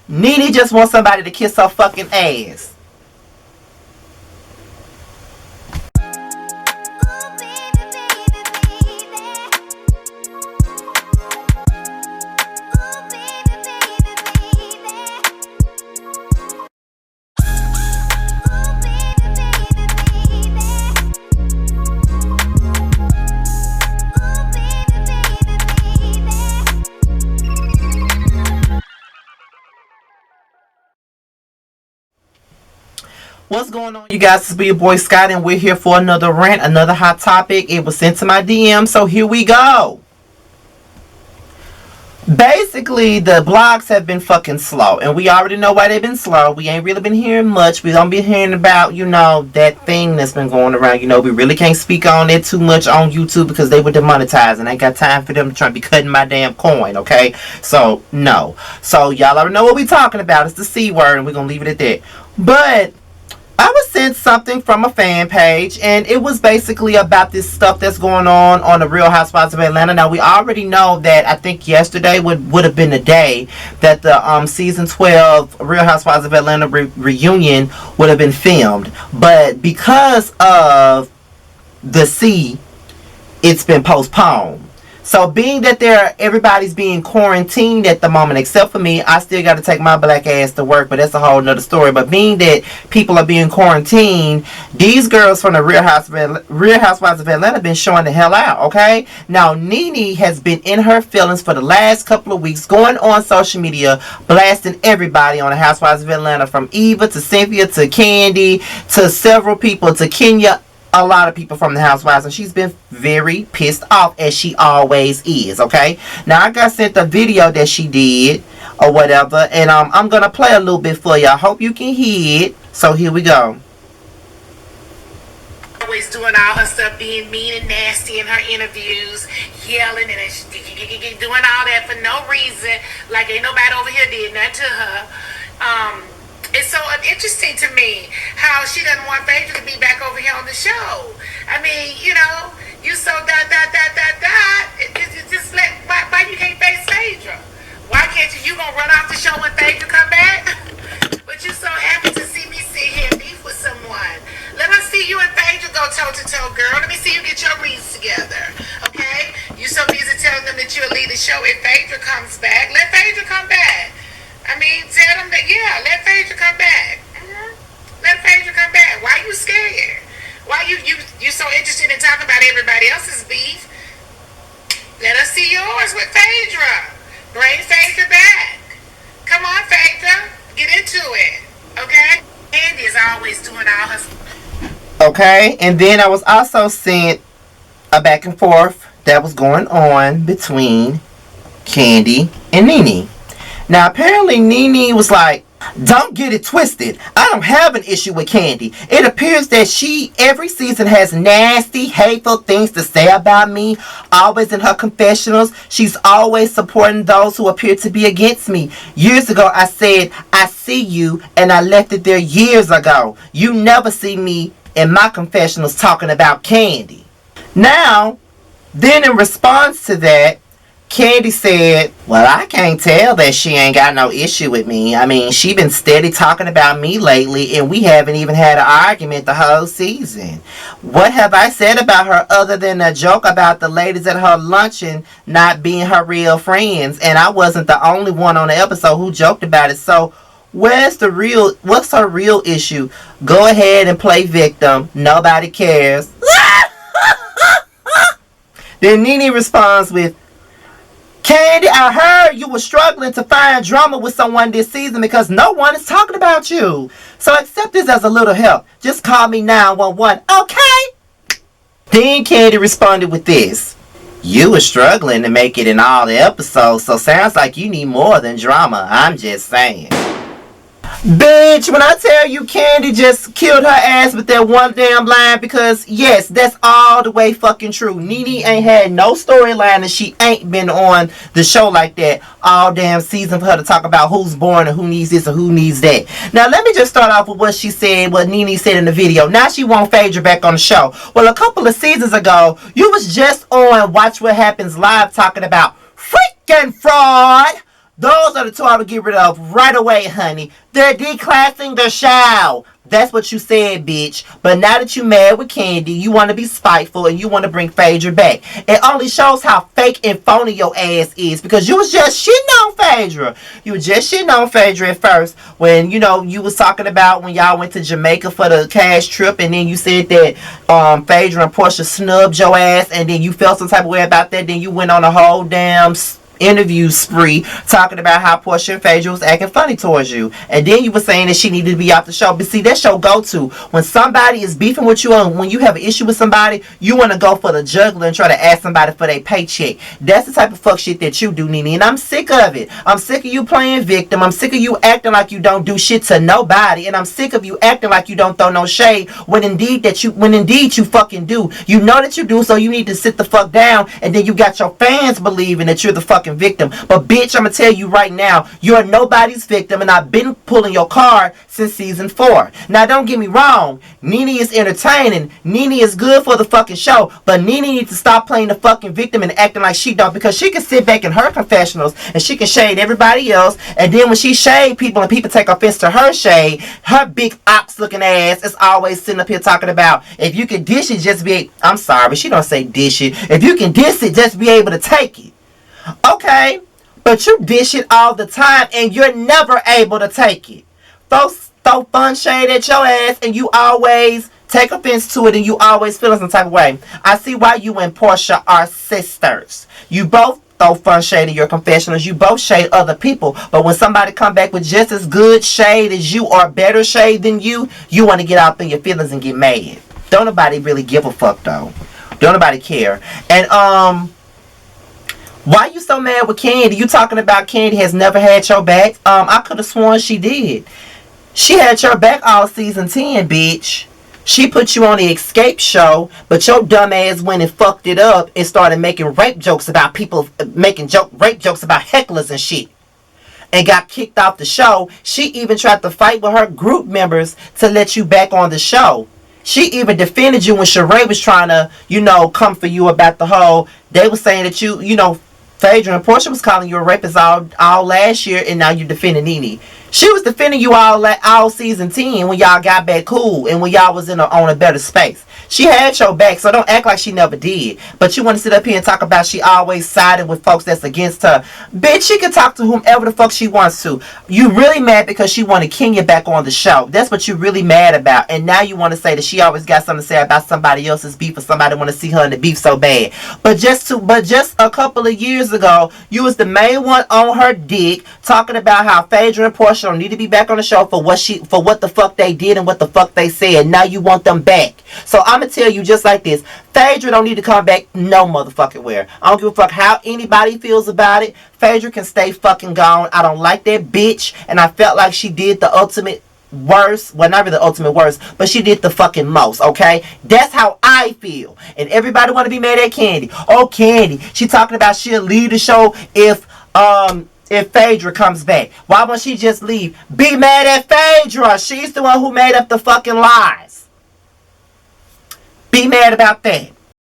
Nene just wants somebody to kiss her fucking ass. What's going on, you guys? It's your boy Scott, and we're here for another rant, another hot topic. It was sent to my DM, so here we go. Basically, the blogs have been fucking slow, and we already know why they've been slow. We ain't really been hearing much. We don't be hearing about, that thing that's been going around. We really can't speak on it too much on YouTube because they were demonetized, and I ain't got time for them to try to be cutting my damn coin, okay? So, no. So, y'all already know what we talking about. It's the C word, and we're gonna leave it at that. But I was sent something from a fan page, and it was basically about this stuff that's going on the Real Housewives of Atlanta. Now, we already know that I think yesterday would have been the day that the season 12 Real Housewives of Atlanta reunion would have been filmed. But because of the C, it's been postponed. So being that everybody's being quarantined at the moment, except for me, I still got to take my black ass to work, but that's a whole nother story. But being that people are being quarantined, these girls from the Real Housewives of Atlanta been showing the hell out, okay? Now, Nene has been in her feelings for the last couple of weeks, going on social media, blasting everybody on the Housewives of Atlanta, from Eva to Cynthia to Kandi to several people to Kenya. A lot of people from the Housewives, and she's been very pissed off, as she always is, okay? Now, I got sent a video that she did or whatever, and I'm gonna play a little bit for you. I hope you can hear it. So here we go. Always doing all her stuff, being mean and nasty in her interviews, yelling and doing all that for no reason, like ain't nobody over here did nothing to her. It's so interesting to me how she doesn't want Phaedra to be back over here on the show. I mean, you so just why you can't face Phaedra? Why can't you gonna run off the show when Phaedra come back? But you so happy to see me sit here and beef with someone. Let us see you and Phaedra go toe to toe, girl. Let me see you get your reads together, okay? You so busy telling them that you'll leave the show if Phaedra comes back. Let Phaedra come back. I mean, tell them that, let Phaedra come back. Let Phaedra come back. Why you scared? Why you so interested in talking about everybody else's beef? Let us see yours with Phaedra. Bring Phaedra back. Come on, Phaedra. Get into it. Okay? Kandi is always doing all her... Okay, and then I was also sent a back and forth that was going on between Kandi and Nene. Now, apparently, Nene was like, don't get it twisted. I don't have an issue with Kandi. It appears that she, every season, has nasty, hateful things to say about me. Always in her confessionals, she's always supporting those who appear to be against me. Years ago, I said, I see you, and I left it there years ago. You never see me in my confessionals talking about Kandi. Now, then in response to that, Kandi said, well, I can't tell that she ain't got no issue with me. I mean, she been steady talking about me lately, and we haven't even had an argument the whole season. What have I said about her other than a joke about the ladies at her luncheon not being her real friends? And I wasn't the only one on the episode who joked about it. So what's her real issue? Go ahead and play victim. Nobody cares. Then Nene responds with, Kandi, I heard you were struggling to find drama with someone this season because no one is talking about you. So accept this as a little help. Just call me 911, okay? Then Kandi responded with this. You were struggling to make it in all the episodes, so sounds like you need more than drama. I'm just saying. Bitch, when I tell you Kandi just killed her ass with that one damn line, because yes, that's all the way fucking true. Nene ain't had no storyline and she ain't been on the show like that all damn season for her to talk about who's born and who needs this and who needs that. Now let me just start off with what she said, what Nene said in the video. Now she want Phaedra back on the show. Well, a couple of seasons ago, you was just on Watch What Happens Live talking about freaking fraud. Those are the two I would get rid of right away, honey. They're declassing the show. That's what you said, bitch. But now that you mad with Kandi, you want to be spiteful and you want to bring Phaedra back. It only shows how fake and phony your ass is because you was just shitting on Phaedra. You was just shitting on Phaedra at first when, you was talking about when y'all went to Jamaica for the cash trip and then you said that Phaedra and Portia snubbed your ass and then you felt some type of way about that. Then you went on a whole damn interview spree talking about how Portia and Phaedra was acting funny towards you. And then you were saying that she needed to be off the show. But see, that's your go-to. When somebody is beefing with you and when you have an issue with somebody, you want to go for the juggler and try to ask somebody for their paycheck. That's the type of fuck shit that you do, Nene. And I'm sick of it. I'm sick of you playing victim. I'm sick of you acting like you don't do shit to nobody. And I'm sick of you acting like you don't throw no shade when indeed you fucking do. You know that you do, so you need to sit the fuck down. And then you got your fans believing that you're the fucking victim. But bitch, I'm gonna tell you right now, you're nobody's victim and I've been pulling your card since season 4. Now don't get me wrong, Nene is entertaining, Nene is good for the fucking show, but Nene needs to stop playing the fucking victim and acting like she don't, because she can sit back in her confessionals and she can shade everybody else, and then when she shade people and people take offense to her shade, her big ox looking ass is always sitting up here talking about if you can dish it, just be, I'm sorry, but she don't say dish it, if you can dish it, just be able to take it. Okay, but you dish it all the time and you're never able to take it. Folks throw fun shade at your ass and you always take offense to it and you always feel some type of way. I see why you and Portia are sisters. You both throw fun shade in your confessionals. You both shade other people. But when somebody come back with just as good shade as you or better shade than you want to get out in your feelings and get mad. Don't nobody really give a fuck though. Don't nobody care. And why you so mad with Kandi? You talking about Kandi has never had your back? I could have sworn she did. She had your back all season 10, bitch. She put you on the escape show, but your dumb ass went and fucked it up and started making rape jokes about people, rape jokes about hecklers and shit. And got kicked off the show. She even tried to fight with her group members to let you back on the show. She even defended you when Sheree was trying to, come for you about the whole, they were saying that Phaedra and Portia was calling you a rapist all last year, and now you're defending Nene. She was defending you all season 10 when y'all got back cool and when y'all was on a better space. She had your back, so don't act like she never did. But you want to sit up here and talk about she always siding with folks that's against her. Bitch, she can talk to whomever the fuck she wants to. You really mad because she wanted Kenya back on the show. That's what you really mad about. And now you want to say that she always got something to say about somebody else's beef or somebody want to see her in the beef so bad. But just a couple of years ago, you was the main one on her dick talking about how Phaedra and Portia don't need to be back on the show for what the fuck they did and what the fuck they said. Now you want them back. So I'm gonna tell you just like this. Phaedra don't need to come back no motherfucking where. I don't give a fuck how anybody feels about it. Phaedra can stay fucking gone. I don't like that bitch. And I felt like she did the ultimate worst. Well, not really the ultimate worst, but she did the fucking most, okay? That's how I feel. And everybody want to be mad at Kandi. Oh, Kandi. She talking about she'll leave the show if Phaedra comes back. Why won't she just leave? Be mad at Phaedra. She's the one who made up the fucking lies. Be mad about that.